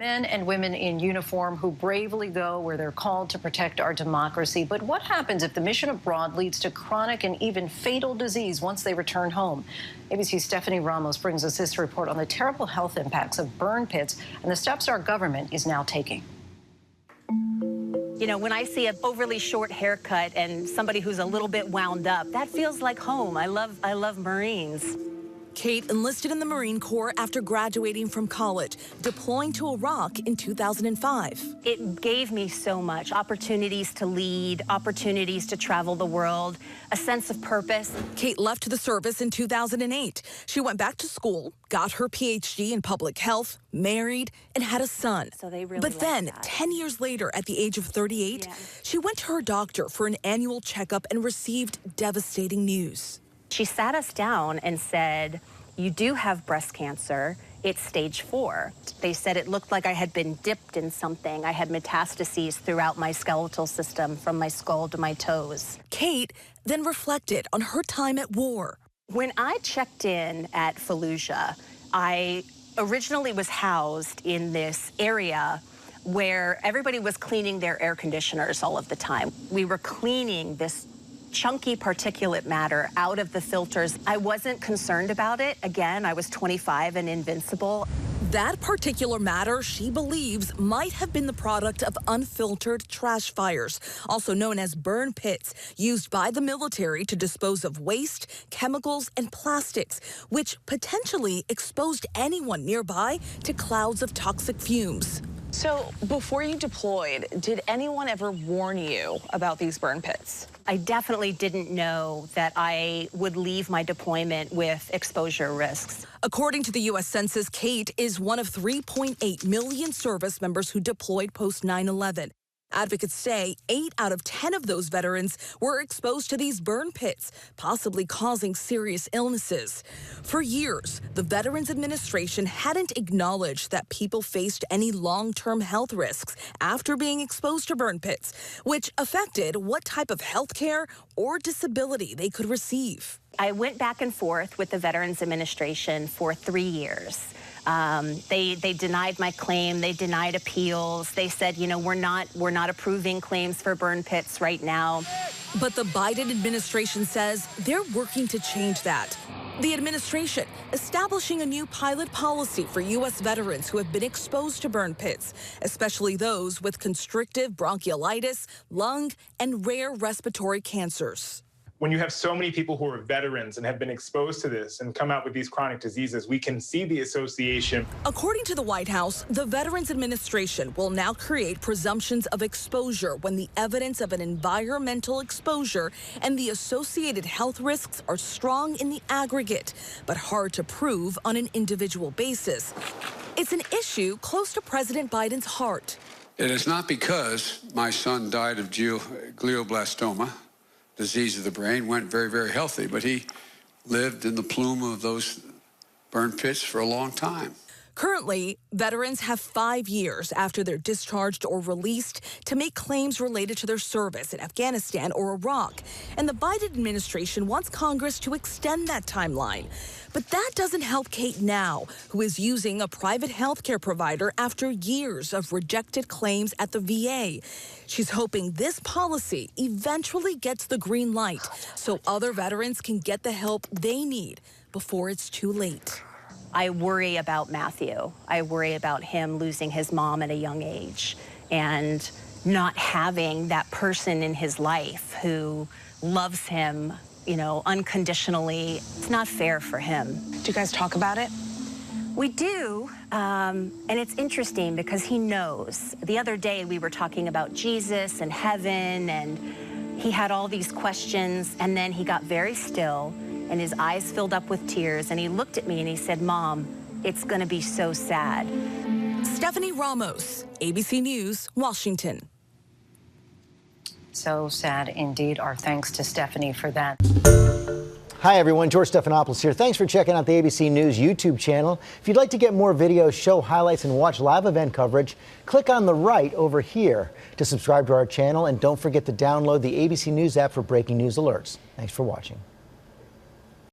Men and women in uniform who bravely go where they're called to protect our democracy. But what happens if the mission abroad leads to chronic and even fatal disease once they return home? ABC's Stephanie Ramos brings us this report on the terrible health impacts of burn pits and the steps our government is now taking. You know, when I see an overly short haircut and somebody who's a little bit wound up, that feels like home. I love Marines. Kate enlisted in the Marine Corps after graduating from college, deploying to Iraq in 2005. It gave me so much, opportunities to lead, opportunities to travel the world, a sense of purpose. Kate left the service in 2008. She went back to school, got her PhD in public health, married, and had a son. So they really But then, that. 10 years later, at the age of 38, she went to her doctor for an annual checkup and received devastating news. She sat us down and said, "You do have breast cancer. It's stage 4. They said it looked like I had been dipped in something. I had metastases throughout my skeletal system from my skull to my toes." Kate then reflected on her time at war. When I checked in at Fallujah, I originally was housed in this area where everybody was cleaning their air conditioners all of the time. We were cleaning this chunky particulate matter out of the filters. I wasn't concerned about it. Again, I was 25 and invincible. That particular matter, she believes, might have been the product of unfiltered trash fires, also known as burn pits, used by the military to dispose of waste, chemicals, and plastics, which potentially exposed anyone nearby to clouds of toxic fumes. So before you deployed, did anyone ever warn you about these burn pits? I definitely didn't know that I would leave my deployment with exposure risks. According to the U.S. Census, Kate is one of 3.8 million service members who deployed post 9/11. Advocates say 8 out of 10 of those veterans were exposed to these burn pits, possibly causing serious illnesses. For years, the Veterans Administration hadn't acknowledged that people faced any long-term health risks after being exposed to burn pits, which affected what type of health care or disability they could receive. I went back and forth with the Veterans Administration for 3 years. They denied my claim. They denied appeals. They said, you know, we're not approving claims for burn pits right now. But the Biden administration says they're working to change that. The administration establishing a new pilot policy for U.S. veterans who have been exposed to burn pits, especially those with constrictive bronchiolitis, lung, and rare respiratory cancers. When you have so many people who are veterans and have been exposed to this and come out with these chronic diseases, we can see the association. According to the White House, the Veterans Administration will now create presumptions of exposure when the evidence of an environmental exposure and the associated health risks are strong in the aggregate, but hard to prove on an individual basis. It's an issue close to President Biden's heart. It is not because my son died of glioblastoma, disease of the brain, went very, very healthy, but he lived in the plume of those burn pits for a long time. Currently, veterans have 5 years after they're discharged or released to make claims related to their service in Afghanistan or Iraq. And the Biden administration wants Congress to extend that timeline. But that doesn't help Kate now, who is using a private health care provider after years of rejected claims at the VA. She's hoping this policy eventually gets the green light so other veterans can get the help they need before it's too late. I worry about Matthew. I worry about him losing his mom at a young age and not having that person in his life who loves him, you know, unconditionally. It's not fair for him. Do you guys talk about it? We do, and it's interesting because he knows. The other day we were talking about Jesus and heaven, and he had all these questions, and then he got very still, and his eyes filled up with tears, and he looked at me and he said, "Mom, it's gonna be so sad." Stephanie Ramos, ABC News, Washington. So sad indeed. Our thanks to Stephanie for that. Hi, everyone. George Stephanopoulos here. Thanks for checking out the ABC News YouTube channel. If you'd like to get more videos, show highlights, and watch live event coverage, click on the right over here to subscribe to our channel. And don't forget to download the ABC News app for breaking news alerts. Thanks for watching.